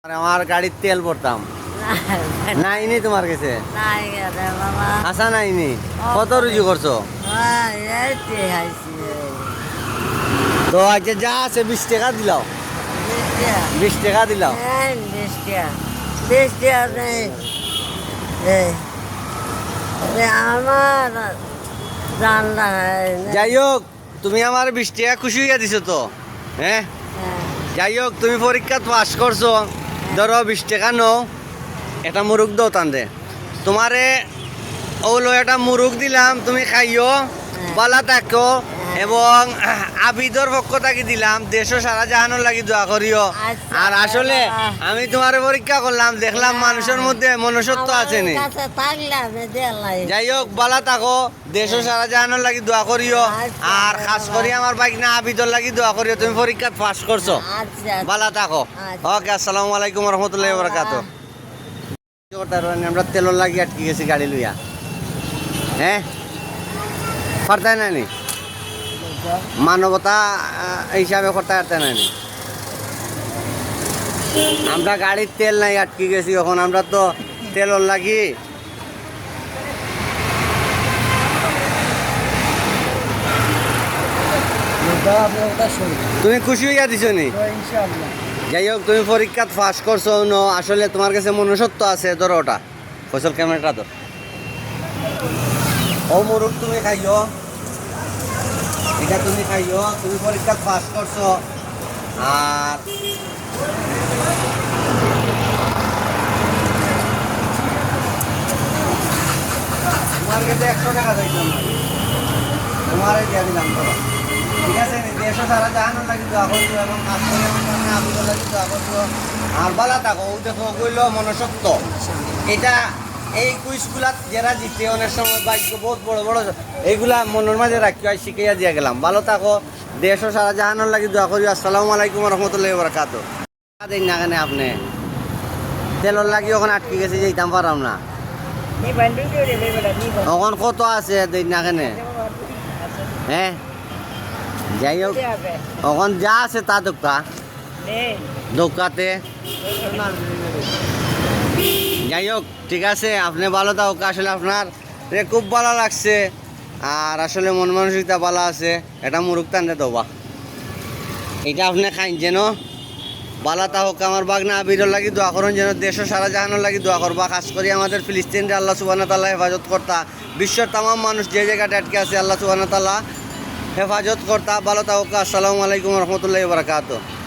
আর আমার গাড়ির তেল ভরতাম নাইনি তোমার কাছে আসা নাইনি কত রুজু করছো তো আজকে যা আছে 20 টাকা দিলাও 20 টাকা দিলাও আমার জানলা যাই হোক তুমি আমার 20 টাকা খুশি হইয়া দিছো তো হ্যাঁ যাই হোক তুমি পরীক্ষা পাস করছো ধরো 20 টাকা নো এটা মুরুগ দাও তান্দে তোমারে ওলো এটা মুরুগ দিলাম তুমি খাইও বালা থাকো এবং আবিদর পক্ষ থাকি দিলাম দেশও সারা জাহানোর লাগি দোয়া করিও। আর আসলে আমি তোমার পরীক্ষা করলাম দেখলাম মানুষের মধ্যে মনুষ্যত্ব আছে নি। যাই হোক বালা থাকো দেশও সারা জাহানোর লাগি দোয়া করিও আর খাস করি আমার বাইক না আবিদর লাগি দোয়া করিও তুমি পরীক্ষা পাস করছো বালা থাকো। ওকে আসসালামু আলাইকুম রহমতুল্লাহি ওয়া বারাকাতুহু। আমরা তেলর লাগি আটকে গেছি গাড়ি লইয়া হ্যাঁ পারতাই নানি মানবতা হিসাবে করতে পারতে নানি আমরা গাড়ির তেল নাই আটকে গেছি এখন আমরা তো তেলর লাগি তুমি খুশি হইয়া দিছ নি যাই হোক তুমি পরীক্ষা পাস করছো ন আসলে তোমার কাছে মনুষ্যত্ব আছে ধরো ওটা ফসল ক্যামেরাটা ধর ও মুরুখ তুমি খাইও এটা তুমি খাইও তুমি পরীক্ষা পাস করছো আর তোমার কাছে 100 টাকা দিলাম তোমার দিয়ে দিলাম ধরো ঠিক আছে দেশও সারা জাহানোর লাগি দোয়া করছো এবং কাজ করে আমার সামনে আবিদর লাগি দোয়া করছো আর বালা থাকো ও দেখো কইল মনুষ্যত্ব এটা এই কুইজগুলা যারা জিতে অনেক সময় বাইক বহুত বড় বড় এইগুলা মনের মাঝে রাখি হয় শিখাইয়া দিয়ে গেলাম ভালো থাকো দেশও সারা জাহানোর লাগি দোয়া করি। আসসালামু আলাইকুম রহমতুল্লাহি ওয়া বারাকাতুহু। দেন না কেন আপনি তেলর লাগি ওখানে আটকে গেছে যেতাম পারাম না ওখান কত আছে দেন না কেন হ্যাঁ যাই হোক ওখান যা আছে তা দোকাতে যাই হোক ঠিক আছে আপনি ভালো থাকুক আসলে আপনার খুব ভালো লাগছে আর আসলে মন মানসিকতা ভালো আছে এটা মুরুখ টানতে দেবা এটা আপনি খাইন যেন ভালো থাকুক আমার বাগনা আবির লাগি দোয়া করুন যেন দেশও সারা জাহানোর লাগি দোয়া করবা খাস করি আমাদের ফিলিস্তিনরে আল্লাহ সুবহানাহু ওয়া তাআলা হেফাজত করতা বিশ্বের তামাম মানুষ যে জায়গাটা আটকে আছে আল্লাহ সুবহানাহু ওয়া তাআলা হেফাজত করতা ভালো থাকুক। আসসালামু আলাইকুম রহমতুল্লাহি ওয়া বারাকাতুহু।